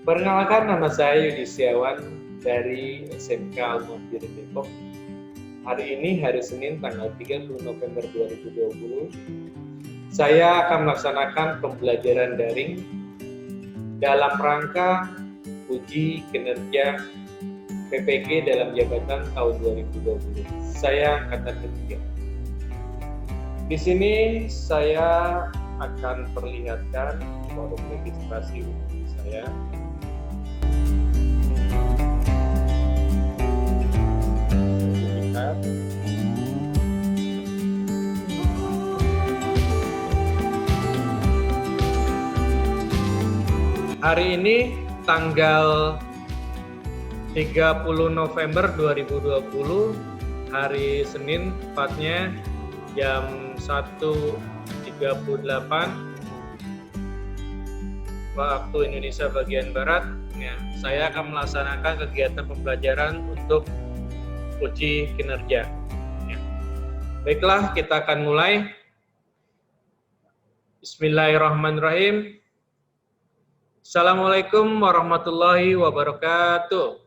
Perkenalkan, nama saya Yudi Setiawan dari SMK Al-Muhajir Depok. Hari ini hari Senin tanggal 30 November 2020. Saya akan melaksanakan pembelajaran daring dalam rangka uji kinerja PPG dalam jabatan tahun 2020. Saya angkatan ketiga. Di sini saya akan perlihatkan forum registrasi saya. Hari ini tanggal 30 November 2020, hari Senin, tepatnya jam 1.38 waktu Indonesia bagian Barat. Ya, saya akan melaksanakan kegiatan pembelajaran untuk uji kinerja. Ya. Baiklah, kita akan mulai. Bismillahirrahmanirrahim. Assalamualaikum warahmatullahi wabarakatuh.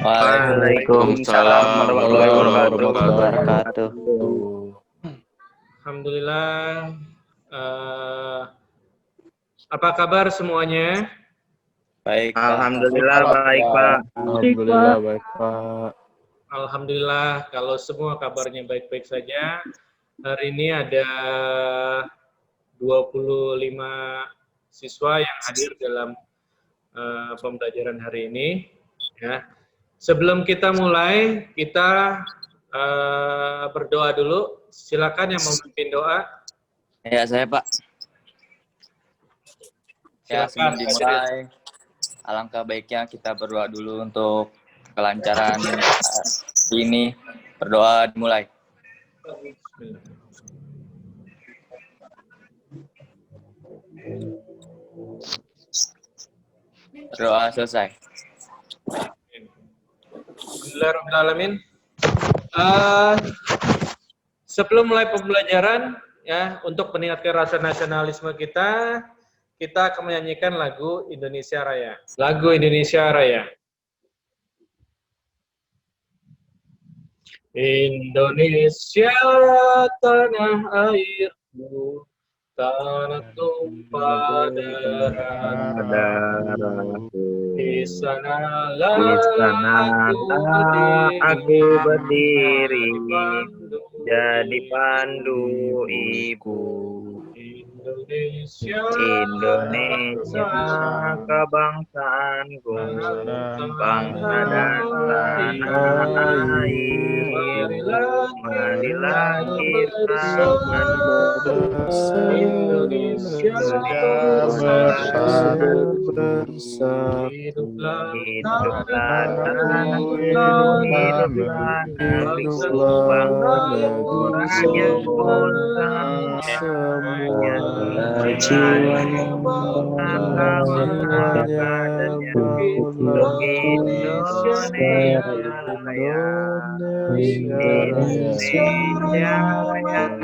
Waalaikumsalam warahmatullahi wabarakatuh. Alhamdulillah. Apa kabar semuanya? Baik. Alhamdulillah baik, Pak. Alhamdulillah baik, Pak. Alhamdulillah kalau semua kabarnya baik-baik saja. Hari ini ada 25 siswa yang hadir dalam pembelajaran hari ini. Ya. Sebelum kita mulai, kita berdoa dulu. Silakan yang memimpin doa. Ya, saya Pak. Ya, sebelum dimulai, alangkah baiknya kita berdoa dulu untuk kelancaran ini. Berdoa dimulai. Berdoa selesai. Bismillahirrahmanirrahim. Sebelum mulai pembelajaran, ya, untuk meningkatkan rasa nasionalisme kita akan menyanyikan lagu Indonesia Raya. Lagu Indonesia Raya. Indonesia tanah airku, tanah tumpah darahku, di sanalah aku berdiri jadi pandu ibu. Indonesia kebangsaanku, bangsa dan tanah air. Marilah kita Indonesia bersama. hiduplah Hiduplah orang yang jiwanya untuk Indonesia Raya,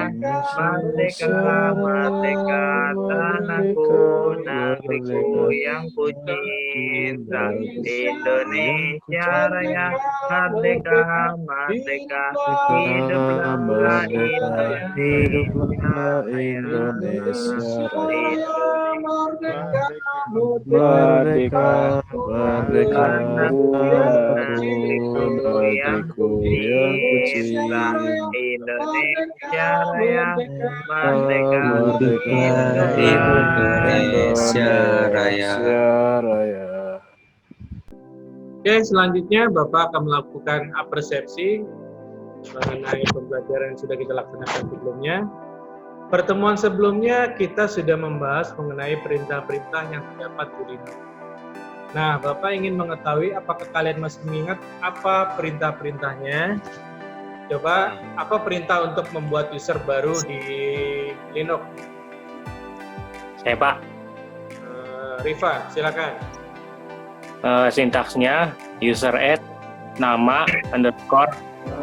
merdeka, merdeka, tanahku, negeriku yang ku cinta. Indonesia Raya, merdeka, merdeka, hiduplah Hiduplah Indonesia Raya. Merdeka, merdeka, negeriku yang ku cinta. Indonesia Raya, merdeka, Indonesia Raya. Oke, selanjutnya Bapak akan melakukan apresiasi mengenai pembelajaran yang sudah kita laksanakan sebelumnya. Pertemuan sebelumnya kita sudah membahas mengenai perintah-perintah yang terdapat di Linux. Nah, Bapak ingin mengetahui apakah kalian masih mengingat apa perintah-perintahnya? Coba, apa perintah untuk membuat user baru di Linux? Saya Pak. Rifa, silakan. Sintaksnya user add nama underscore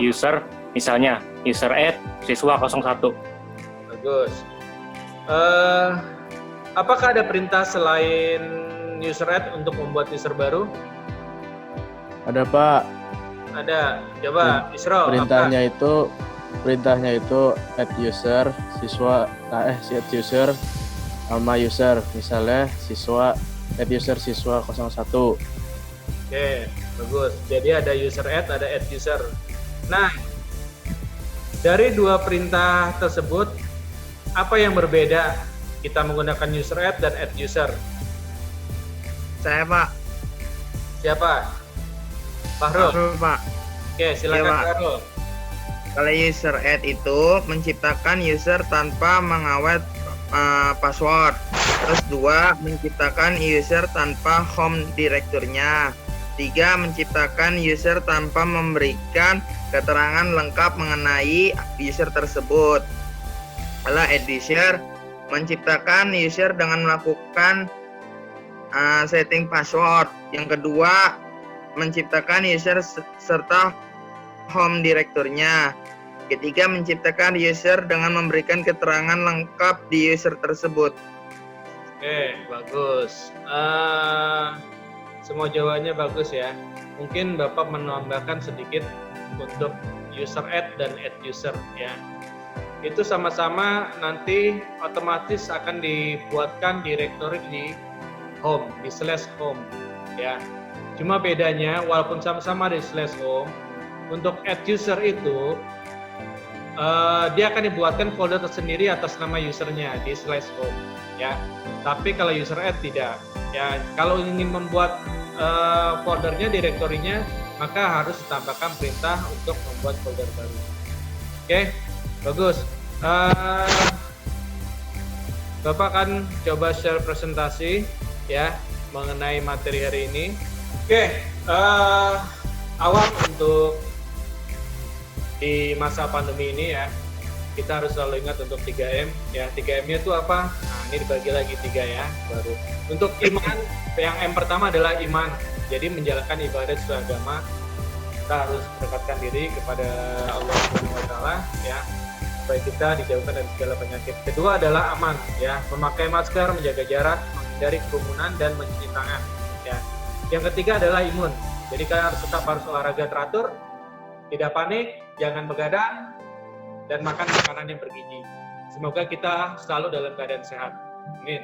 user, misalnya user add siswa 01. Bagus. Apakah ada perintah selain user add untuk membuat user baru? Ada Pak. Ada. Coba Isro. Perintahnya itu add user add user sama user. Misalnya add user siswa 01. Oke, bagus. Jadi ada user add, ada add user. Nah, dari dua perintah tersebut, apa yang berbeda kita menggunakan user add dan add user? Saya Pak. Siapa? Fahrul. Fahrul, Pak. Oke, silakan Iya, Pak. Fahrul. Kalau user add itu menciptakan user tanpa mengawet password. Terus 2, menciptakan user tanpa home direkturnya. 3, menciptakan user tanpa memberikan keterangan lengkap mengenai user tersebut. Kalau add user menciptakan user dengan melakukan setting password. Yang kedua, menciptakan user serta home direkturnya. Ketiga, menciptakan user dengan memberikan keterangan lengkap di user tersebut. Oke, bagus. Semua jawabannya bagus ya. Mungkin Bapak menambahkan sedikit untuk user add dan add user ya. Itu sama-sama nanti otomatis akan dibuatkan direktori di home, di /home ya. Cuma bedanya walaupun sama-sama di /home, untuk add user itu dia akan dibuatkan folder tersendiri atas nama usernya di /home ya. Tapi kalau user add tidak ya. Kalau ingin membuat foldernya, direktorinya, maka harus ditambahkan perintah untuk membuat folder baru. Oke, bagus. Bapak akan coba share presentasi ya mengenai materi hari ini. Oke, awal untuk di masa pandemi ini ya, kita harus selalu ingat untuk 3M ya. 3M-nya itu apa? Nah, ini dibagi lagi 3 ya, baru. Untuk iman, yang M pertama adalah iman. Jadi menjalankan ibadah sesuai agama. Kita harus mendekatkan diri kepada Allah Subhanahu wa taala ya, supaya kita dijauhkan dari segala penyakit. Kedua adalah aman ya, memakai masker, menjaga jarak, menghindari kerumunan dan mencuci tangan ya. Yang ketiga adalah imun. Jadi kalian harus olahraga teratur, tidak panik, jangan begadang, dan makan makanan yang bergizi. Semoga kita selalu dalam keadaan sehat. Amin.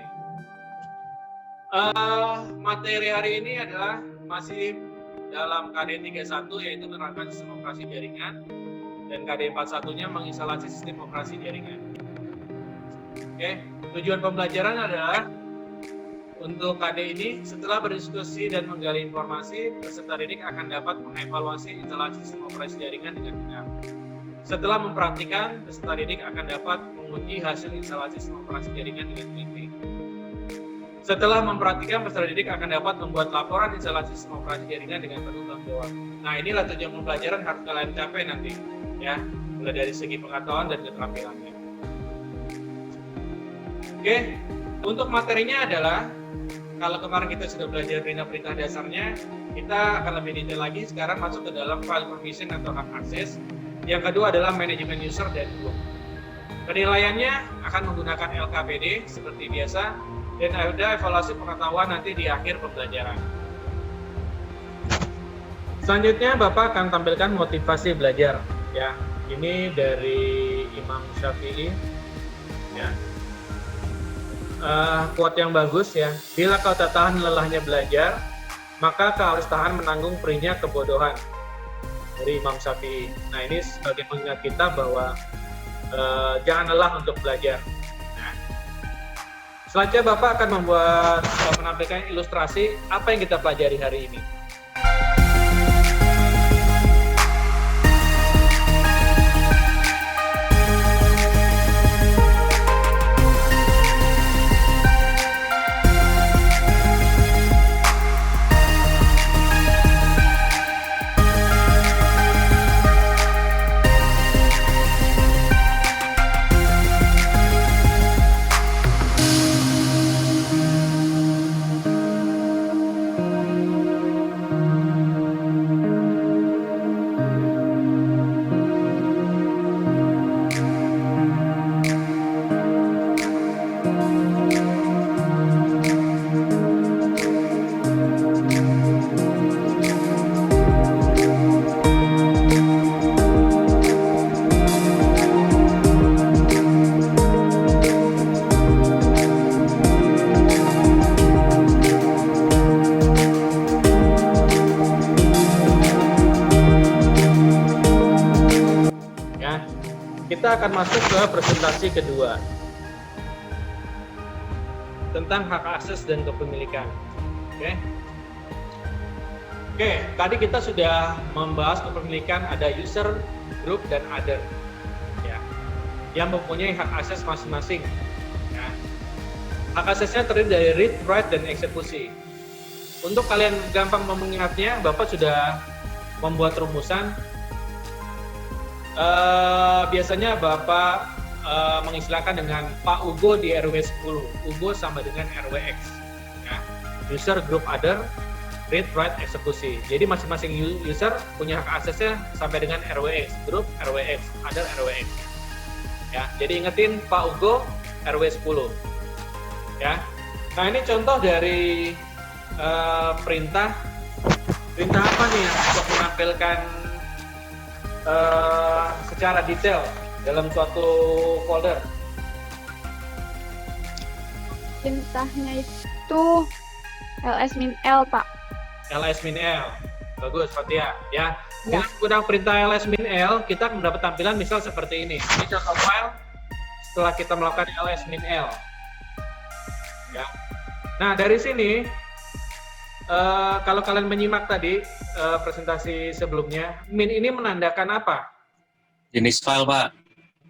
Materi hari ini adalah masih dalam KD 31, yaitu menerapkan sistem operasi jaringan, dan KD 41-nya menginstalasi sistem operasi jaringan. Oke, tujuan pembelajaran adalah untuk KD ini, setelah berdiskusi dan menggali informasi, peserta didik akan dapat mengevaluasi instalasi sistem operasi jaringan dengan benar. Setelah mempraktikkan, peserta didik akan dapat menguji hasil instalasi sistem operasi jaringan dengan teliti. Setelah mempraktikkan, peserta didik akan dapat membuat laporan instalasi sistem operasi jaringan dengan penuh tanggung jawab. Nah, inilah tujuan pembelajaran harus kalian capai nanti, ya, mulai dari segi pengetahuan dan keterampilannya. Oke, untuk materinya adalah, kalau kemarin kita sudah belajar perintah-perintah dasarnya, kita akan lebih detail lagi. Sekarang masuk ke dalam file permission atau hak akses. Yang kedua adalah manajemen user dan group. Penilaiannya akan menggunakan LKPD seperti biasa, dan ada evaluasi pengetahuan nanti di akhir pembelajaran. Selanjutnya Bapak akan tampilkan motivasi belajar ya. Ini dari Imam Syafi'i ya. Quote yang bagus ya. Bila kau tak tahan lelahnya belajar, maka kau harus tahan menanggung perihnya kebodohan. Dari Imam Syafi'i. Nah, ini sebagai pengingat kita bahwa jangan lelah untuk belajar. Nah, selanjutnya Bapak akan menampilkan ilustrasi apa yang kita pelajari hari ini. kita akan masuk ke presentasi kedua tentang hak akses dan kepemilikan. Oke, tadi kita sudah membahas kepemilikan, ada user, group, dan other, ya, yang mempunyai hak akses masing-masing. Ya. Hak aksesnya terdiri dari read, write, dan eksekusi. Untuk kalian gampang mengingatnya, Bapak sudah membuat rumusan. Biasanya Bapak mengistilahkan dengan Pak Ugo di RW 10. Ugo sama dengan RWX. Ya. User, group, other, read, write, eksekusi. Jadi masing-masing user punya hak aksesnya sampai dengan RWX, group RWX, other RWX. Ya, jadi ingetin Pak Ugo RW 10. Ya. Nah, ini contoh dari perintah apa nih yang untuk menampilkan secara detail dalam suatu folder. Perintahnya itu ls-l, Pak. ls-l. Bagus, Fatia. Ya. Dengan menggunakan perintah ls-l, kita mendapat tampilan misal seperti ini. Ini contoh file setelah kita melakukan ls-l. Ya. Nah, dari sini kalau kalian menyimak tadi presentasi sebelumnya, min ini menandakan apa? Jenis file, Pak.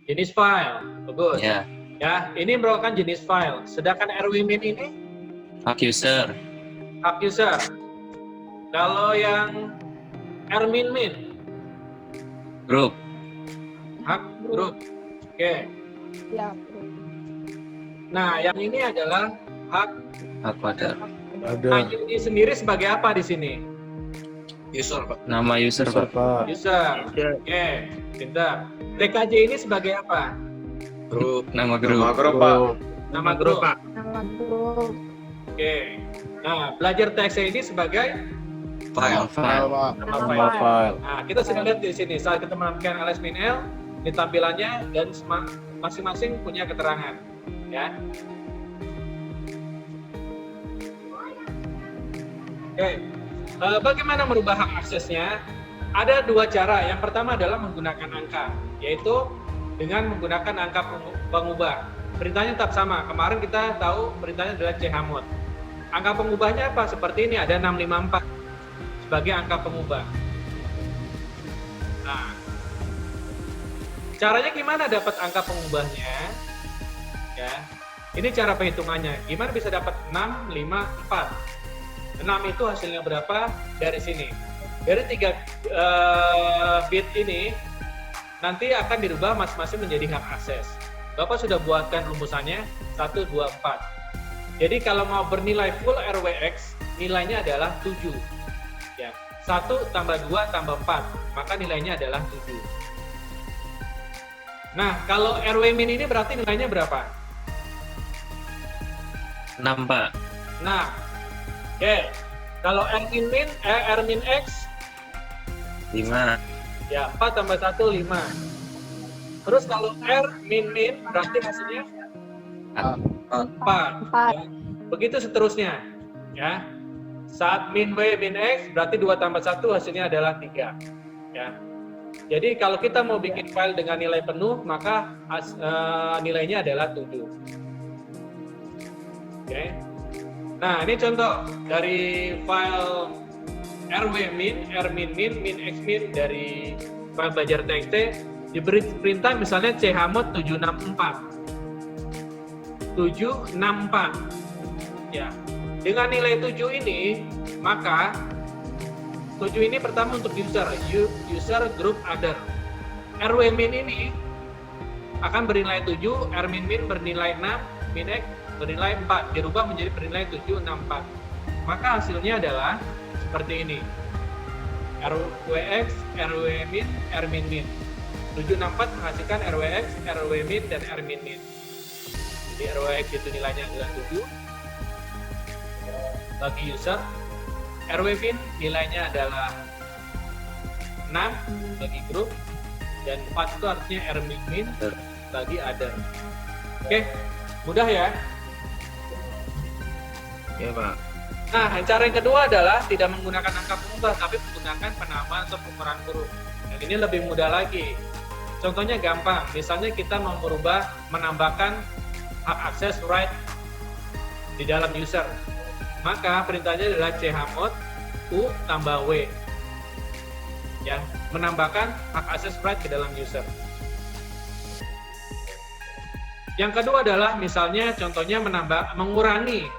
Jenis file. Bagus. Ya. Ya, ini merupakan jenis file. Sedangkan RW min ini Hak user. hak user. Kalau yang rmin Group. hak grup. Oke. Ya, Nah, yang ini adalah hak. Hak other. Nah, Ada. ini sendiri sebagai apa di sini? Nama user, User, Pak. Pak. User. Ya. Oke, pintar. TKJ ini sebagai apa? Nama grup. Group. Nama grup. Pak. nama grup. Oke. Nah, belajar TXT ini sebagai File. Pak. nama Nama file. File. Nah, kita sudah lihat di sini saat kita menambahkan ls-l, ini tampilannya dan masing-masing punya keterangan, ya. Oke, bagaimana merubah hak aksesnya? Ada dua cara. Yang pertama adalah menggunakan angka, yaitu dengan menggunakan angka pengubah. Perintahnya tetap sama. Kemarin kita tahu perintahnya adalah chmod. Angka pengubahnya apa? Seperti ini, ada 654 sebagai angka pengubah. Nah, caranya gimana dapat angka pengubahnya? Ya, ini cara perhitungannya. Gimana bisa dapat 654? 6 itu hasilnya berapa? Dari sini. Dari 3 bit ini nanti akan dirubah masing-masing menjadi hak akses. Bapak sudah buatkan rumusannya 1, 2, 4. Jadi kalau mau bernilai full RWX, nilainya adalah 7. Ya, 1 tambah 2 tambah 4, maka nilainya adalah 7. Nah, kalau RW min ini berarti nilainya berapa? 6, Pak. Nah, oke. Kalau Rmin X, 5. ya 4 tambah 1, 5. Terus kalau R min berarti hasilnya 4. 4. Ya. Begitu seterusnya. Ya. Saat min W min X berarti 2 tambah 1 hasilnya adalah 3. Ya. Jadi kalau kita mau bikin file dengan nilai penuh, maka nilainya adalah 7. Oke. Nah, ini contoh dari file rwmin, rmin-min, min-x-min dari file belajar TXT. Diberi perintah misalnya chmod 764. 764. Ya. Dengan nilai 7 ini, maka 7 ini pertama untuk user group other. rwmin ini akan bernilai 7, rmin-min bernilai 6, min-x bernilai 4, dirubah menjadi bernilai 764. Maka hasilnya adalah seperti ini. RWX, RWmin, Rmin-min. 764 menghasilkan RWX, RWmin, dan Rmin-min. Jadi RWX itu nilainya adalah 7 bagi user. RWmin nilainya adalah 6 bagi grup. Dan 4 itu artinya Rmin-min bagi other. Oke, mudah ya? Ya, Pak. Nah, cara yang kedua adalah tidak menggunakan angka pengubah, tapi menggunakan penamaan atau pengurangan huruf. Dan ini lebih mudah lagi. contohnya gampang. Misalnya kita mau menambahkan hak akses right di dalam user. Maka perintahnya adalah chmod u tambah w. Ya, menambahkan hak akses right ke dalam user. Yang kedua adalah misalnya contohnya mengurangi,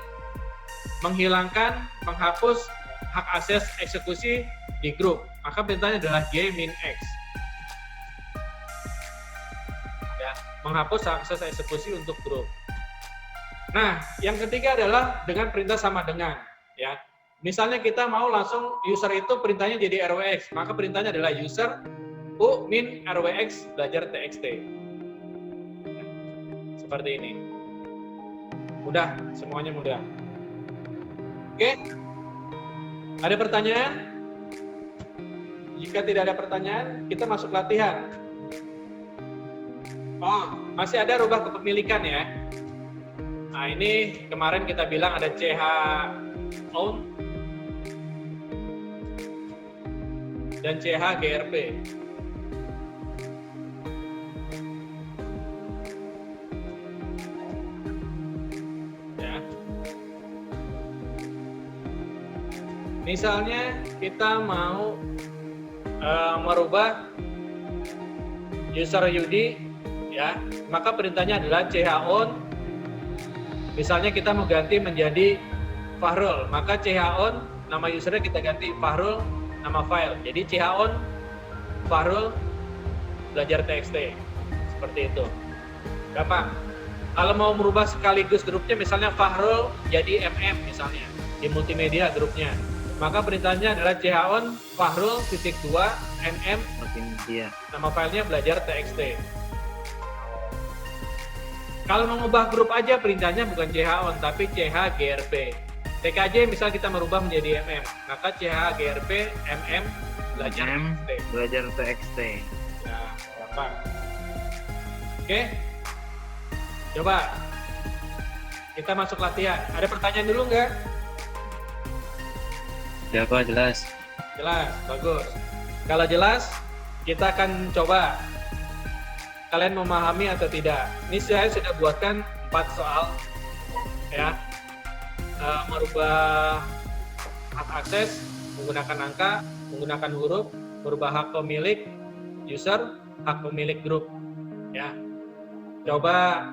menghilangkan, menghapus hak akses eksekusi di grup. Maka perintahnya adalah g-x. Ya, menghapus hak akses eksekusi untuk grup. Nah, yang ketiga adalah dengan perintah sama dengan, ya. Misalnya kita mau langsung user itu perintahnya jadi rwx, maka perintahnya adalah user u min rwx belajar txt. Seperti ini. Mudah, semuanya mudah. Oke? Ada pertanyaan? Jika tidak ada pertanyaan, kita masuk latihan. Oh, masih ada rubah kepemilikan ya. Nah, ini kemarin kita bilang ada ch own dan ch grp. Ya. Misalnya kita mau merubah user UD, ya, maka perintahnya adalah ch own. Misalnya kita mau ganti menjadi Fahrul, maka ch own nama usernya kita ganti Fahrul nama file. Jadi ch own Fahrul belajar txt. Seperti itu. Gampang. Kalau mau merubah sekaligus grupnya, misalnya Fahrul jadi misalnya di multimedia grupnya, maka perintahnya adalah ch own Fahrul _2 multimedia. nama filenya belajar txt. Kalau mengubah grup aja perintahnya bukan ch own tapi ch grp. TKJ misal kita merubah menjadi maka ch grp belajar txt. Belajar txt. Ya, gampang. Oke. Coba kita masuk latihan. Ada pertanyaan dulu nggak? Ya Pak, jelas. Jelas, bagus. Kalau jelas, kita akan coba kalian memahami atau tidak. Ini saya sudah buatkan 4 soal, ya. Merubah hak akses menggunakan angka, menggunakan huruf, merubah hak pemilik user, hak pemilik grup, ya. Coba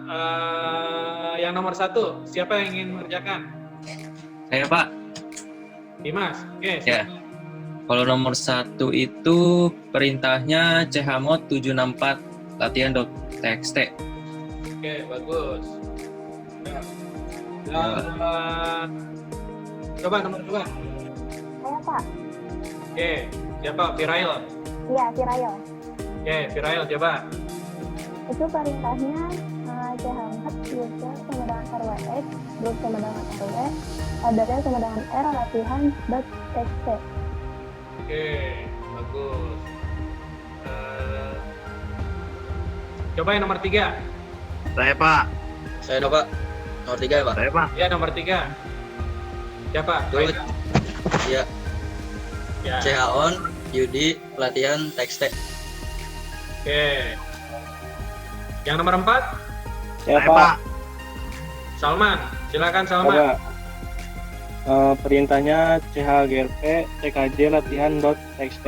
yang nomor 1, siapa yang ingin mengerjakan? Saya Pak. Dimas, oke. Ya. Kalau nomor 1 itu perintahnya chmod 764 latihan.txt. Oke, bagus. Coba nomor 2. Saya Pak. Oke, siapa? Virail. Iya, Virail. Oke, Virail coba. Itu perintahnya chmod user sama dengan rwx, grup sama dengan rw, addressnya sama dengan r, latihan.txt. Oke, bagus. Coba yang nomor 3. Saya Pak. Saya Pak. Nomor 3 ya Pak? Saya Pak. Ya, nomor 3. Siapa? Dulu. Iya. Ya. ch own UD pelatihan txt. Oke. Yang nomor 4, Saya Pak. Salman. Silakan Salman. Coba. Perintahnya chgrp tkj latihan.txt.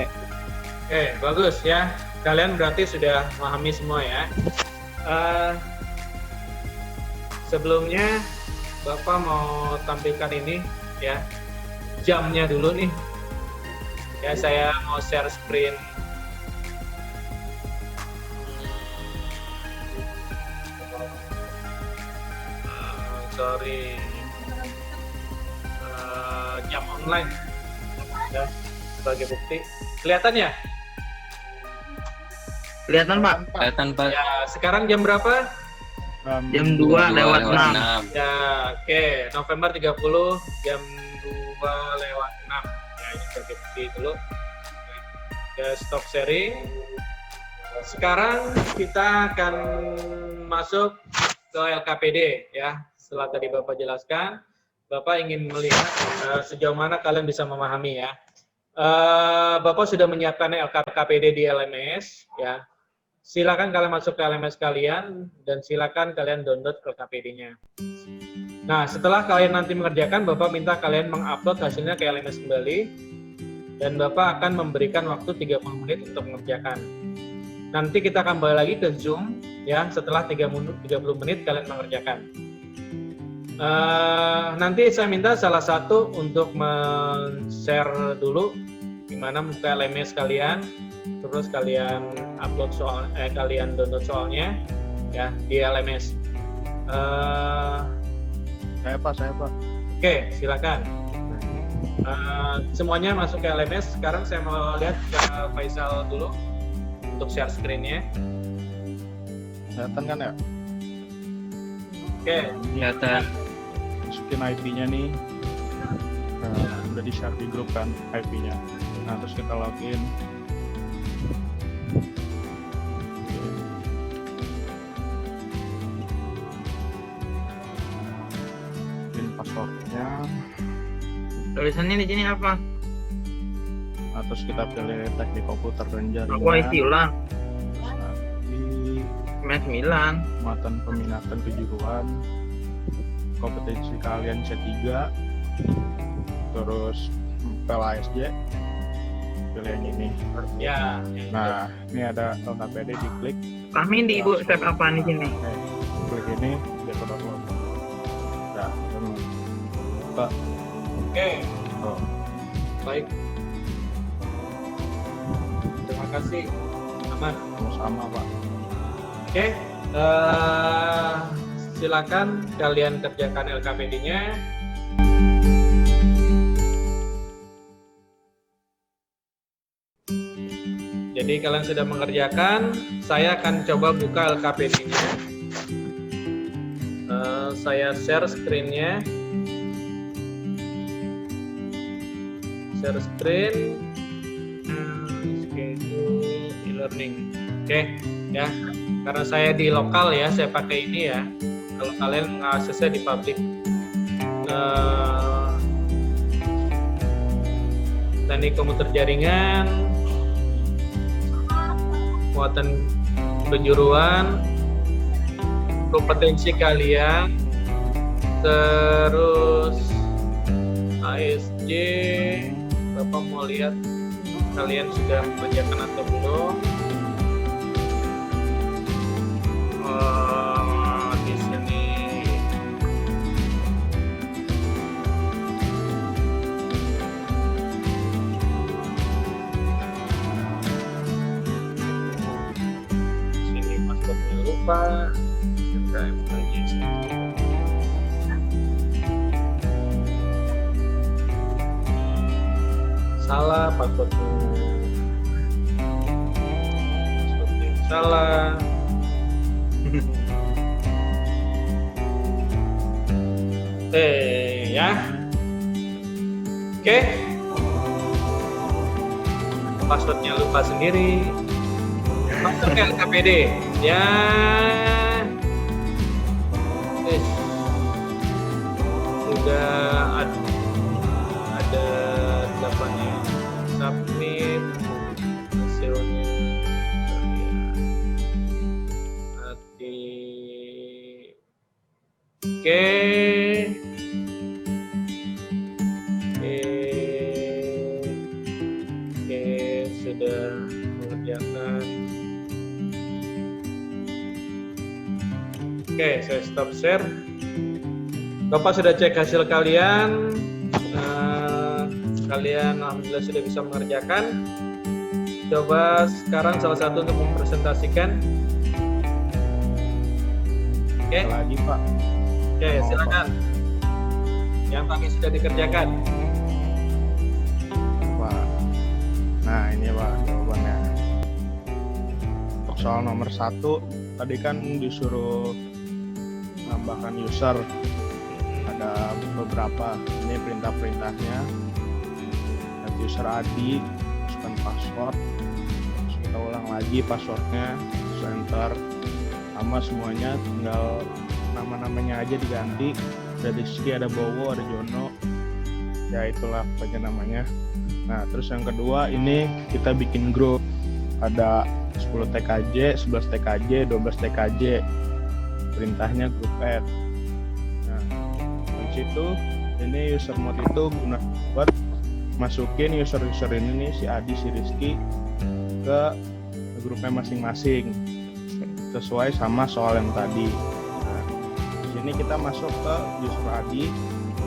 Oke, bagus ya. Kalian berarti sudah memahami semua ya. Sebelumnya Bapak mau tampilkan ini ya, jamnya dulu nih. Ya, saya mau share screen. Sorry. Jam online ya, sebagai bukti. Kelihatan ya? Kelihatan Pak. Kelihatan Pak. Ya, sekarang jam berapa? Jam 2 lewat 6. Ya, oke. November 30 jam 2 lewat 6. Ya, ini sebagai bukti dulu. Ya, stop sharing. Sekarang kita akan masuk ke LKPD ya. Setelah tadi Bapak jelaskan, Bapak ingin melihat sejauh mana kalian bisa memahami ya. Bapak sudah menyiapkan LKPD di LMS ya. silakan kalian masuk ke LMS kalian dan silakan kalian download LKPD-nya. Nah, setelah kalian nanti mengerjakan, Bapak minta kalian mengupload hasilnya ke LMS kembali dan Bapak akan memberikan waktu 30 menit untuk mengerjakan. Nanti kita akan kembali lagi ke Zoom ya setelah 30 menit kalian mengerjakan. Nanti saya minta salah satu untuk men-share dulu gimana buka LMS kalian, terus kalian upload kalian download soalnya ya di LMS. Saya Pak. Oke, silakan. Semuanya masuk ke LMS. Sekarang saya mau lihat ke Faisal dulu untuk share screen-nya. Kelihatan kan ya? Oke, Kelihatan. Masukin IP-nya nih. Udah di-share di grup kan IP-nya. Nah, terus kita login. Masukin password-nya. Tulisannya di sini apa? Nah, terus kita pilih teknik komputer dan jaringan. Aku isi ulang. Terus nanti Mes 9. muatan peminatan kejuruan, kompetensi kalian C3, terus PLASJ, pilih yang ini. ya. Nah, ini ada LKPD, diklik, Kami di Ibu step apa di sini? klik ini, dia download. Nah, buka. Oke, Oh, baik. Terima kasih. Aman. sama Pak. Oke, silakan kalian kerjakan LKPD-nya. Jadi kalian sudah mengerjakan, saya akan coba buka LKPD-nya. Saya share screen-nya. Share screen, schedule e-learning. Oke, ya. Karena saya di lokal ya, saya pakai ini ya. Kalau kalian mengaksesnya di public. Teknik komputer jaringan, muatan kejuruan, kompetensi kalian, terus ASJ. Bapak mau lihat kalian sudah mengerjakan atau belum. Di sini passwordnya lupa. Salah passwordnya. Passwordnya salah. Ya. Oke. Passwordnya lupa sendiri. Masuk ke LKPD. Ya. Sudah ada delapannya. Submit hasilnya. Oke. Sudah mengerjakan. Oke, saya stop share. Bapak sudah cek hasil kalian. Kalian alhamdulillah sudah bisa mengerjakan. Coba sekarang salah satu untuk mempresentasikan. Oke. Lagi Pak. Oke, silakan. Yang pakai sudah dikerjakan. Pak. Nah, ini Pak jawabannya. Untuk soal nomor 1, tadi kan disuruh menambahkan user. Ada beberapa, ini perintah-perintahnya. Ada user ID, masukkan password. Terus kita ulang lagi passwordnya, terus enter. Sama semuanya, tinggal nama-namanya aja diganti. Ada Rizky, ada Bowo, ada Jono. Ya itulah pokoknya namanya. Nah terus yang kedua ini kita bikin grup. Ada 10 10 TKJ, 11 TKJ, 12 TKJ. Perintahnya group add. Nah, dari situ ini user mode itu guna buat masukin user-user ini nih, si Adi, si Rizky ke grupnya masing-masing sesuai sama soal yang tadi. Nah, di sini kita masuk ke user Adi.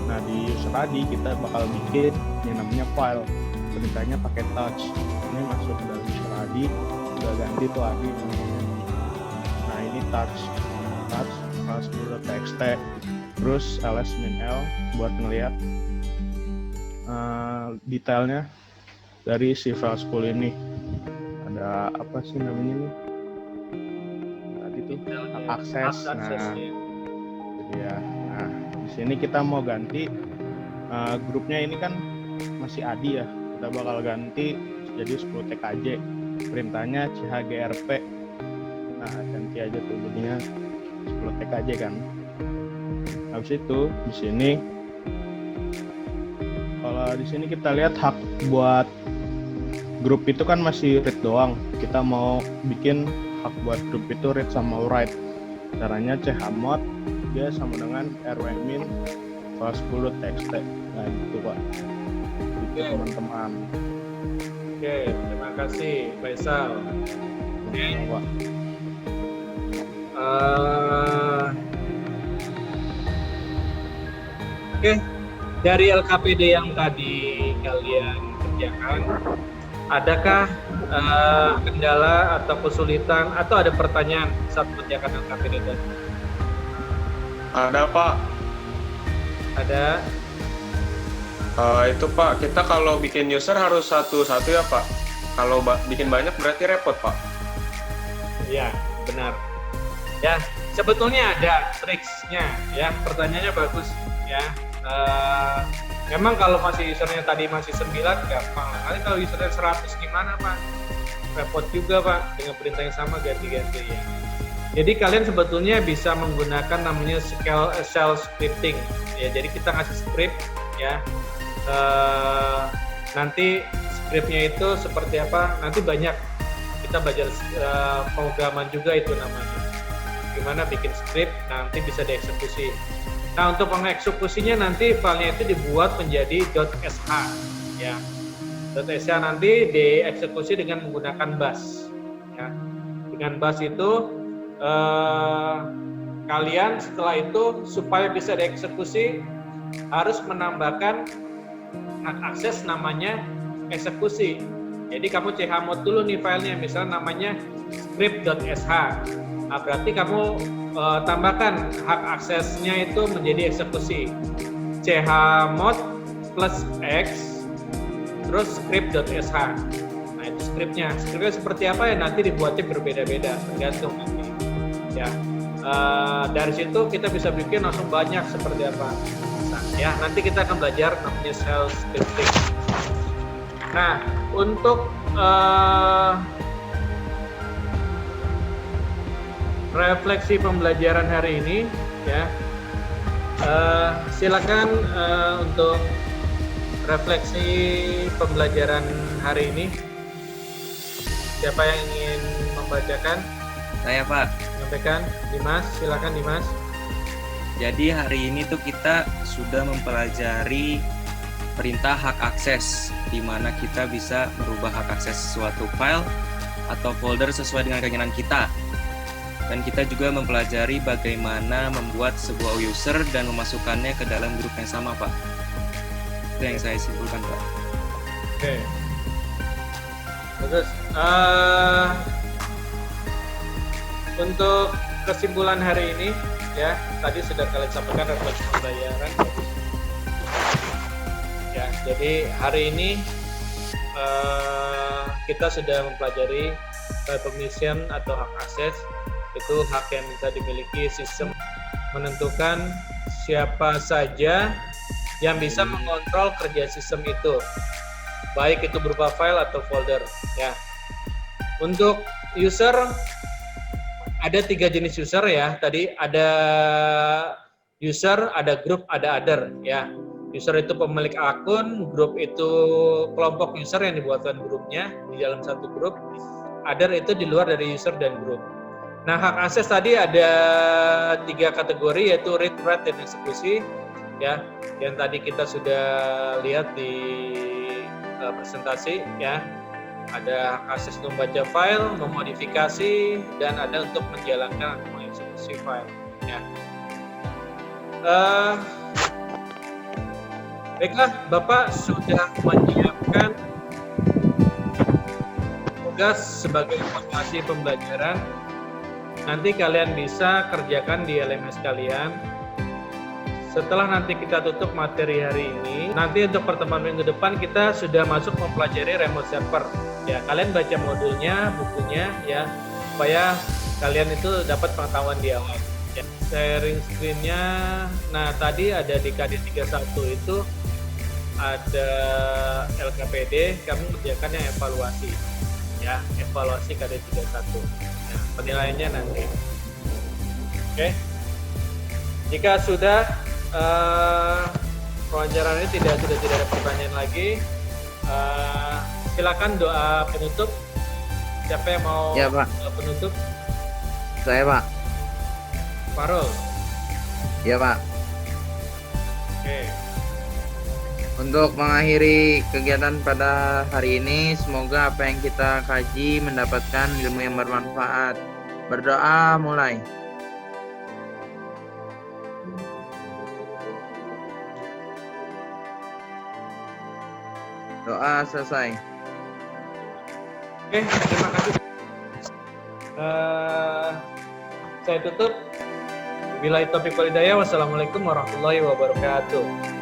Nah, di user Adi kita bakal bikin yang namanya file. Perintahnya pakai touch. Ini masuk ke dalam user Adi, udah ganti tuh Adi namanya. Nah, ini touch file10.txt, terus ls-l buat ngelihat detailnya dari si file 10 ini. Ada apa sih namanya nih? Tadi tuh akses. Nah, jadi ya. Nah, di sini kita mau ganti grupnya ini kan masih Adi ya. Kita bakal ganti jadi 10 TKJ. Perintahnya chgrp. Nah, ganti aja tuh jadinya 10 TKJ kan. Habis itu di sini kalau di sini kita lihat hak buat grup itu kan masih read doang. Kita mau bikin hak buat grup itu read sama write. Caranya chmod dia sama dengan rwmin file10 txt. Nah, gitu Pak. Gitu teman-teman. Oke, terima kasih Faisal. Oke. Pak. Oke, dari LKPD yang tadi kalian kerjakan, adakah kendala atau kesulitan atau ada pertanyaan saat mengerjakan LKPD tadi? Ada Pak. Ada. Itu Pak, kita kalau bikin user harus satu-satu ya Pak. Kalau bikin banyak berarti repot Pak. Ya, benar. Ya, sebetulnya ada triksnya. Ya, pertanyaannya bagus. Ya, memang kalau masih usernya tadi masih 9 gampang. Kali kalau usernya 100 gimana Pak? Repot juga Pak, dengan perintah yang sama ganti-ganti ya. Jadi kalian sebetulnya bisa menggunakan namanya shell scripting. Ya, jadi kita ngasih script ya. Nanti scriptnya itu seperti apa? Nanti banyak kita belajar pemrograman juga itu namanya. Gimana bikin script nanti bisa dieksekusi. Nah, untuk mengeksekusinya nanti filenya itu dibuat menjadi .sh ya. .sh nanti dieksekusi dengan menggunakan bash ya. Dengan bash itu kalian setelah itu supaya bisa dieksekusi harus menambahkan hak akses namanya eksekusi. Jadi kamu chmod dulu nih filenya, misalnya namanya script.sh. Nah, berarti kamu tambahkan hak aksesnya itu menjadi eksekusi. Chmod plus x terus script.sh. Nah, itu scriptnya. Scriptnya seperti apa ya nanti dibuatnya berbeda-beda tergantung nanti. Ya, dari situ kita bisa bikin langsung banyak seperti apa. Nah, ya nanti kita akan belajar namanya shell scripting. Nah, untuk refleksi pembelajaran hari ini, ya, silakan untuk refleksi pembelajaran hari ini. Siapa yang ingin membacakan? Saya Pak. Sampaikan, Dimas. Silakan Dimas. Jadi hari ini tuh kita sudah mempelajari perintah hak akses, di mana kita bisa merubah hak akses suatu file atau folder sesuai dengan keinginan kita. Dan kita juga mempelajari bagaimana membuat sebuah user dan memasukkannya ke dalam grup yang sama, Pak. Itu yang saya simpulkan, Pak. Oke. Terus, untuk kesimpulan hari ini, ya, tadi sudah kalian sampaikan refleksi pembelajaran. Ya, jadi hari ini kita sudah mempelajari permission atau hak akses. Itu hak yang bisa dimiliki sistem, menentukan siapa saja yang bisa mengontrol kerja sistem itu, baik itu berupa file atau folder. Ya, untuk user ada 3 jenis user ya. Tadi ada user, ada group, ada other. Ya, user itu pemilik akun, grup itu kelompok user yang dibuatkan grupnya di dalam satu grup. Other itu di luar dari user dan group. Nah, hak akses tadi ada 3 kategori, yaitu read, write, dan eksekusi. Ya, yang tadi kita sudah lihat di presentasi, ya. Ada hak akses untuk membaca file, memodifikasi, dan ada untuk menjalankan atau mengeksekusi file. Ya. Baiklah, Bapak sudah menyiapkan tugas sebagai evaluasi pembelajaran. Nanti kalian bisa kerjakan di LMS kalian. Setelah nanti kita tutup materi hari ini, nanti untuk pertemuan minggu depan kita sudah masuk mempelajari remote server. Ya, kalian baca modulnya, bukunya, ya, supaya kalian itu dapat pengetahuan di awal. Ya, sharing screen-nya, nah tadi ada di KD31 itu ada LKPD, kami mengerjakan yang evaluasi. Ya, evaluasi KD31. Nah, penilaiannya nanti. Oke. Jika sudah pelajaran ini sudah tidak ada pertanyaan lagi, silakan doa penutup. Siapa yang mau Ya, Pak. doa penutup? Saya, Pak. Farul. Ya, Pak. Oke. Untuk mengakhiri kegiatan pada hari ini, semoga apa yang kita kaji mendapatkan ilmu yang bermanfaat. Berdoa mulai. Doa selesai. Oke, terima kasih. Saya tutup. Billahi taufiq wal hidayah. Wassalamualaikum warahmatullahi wabarakatuh.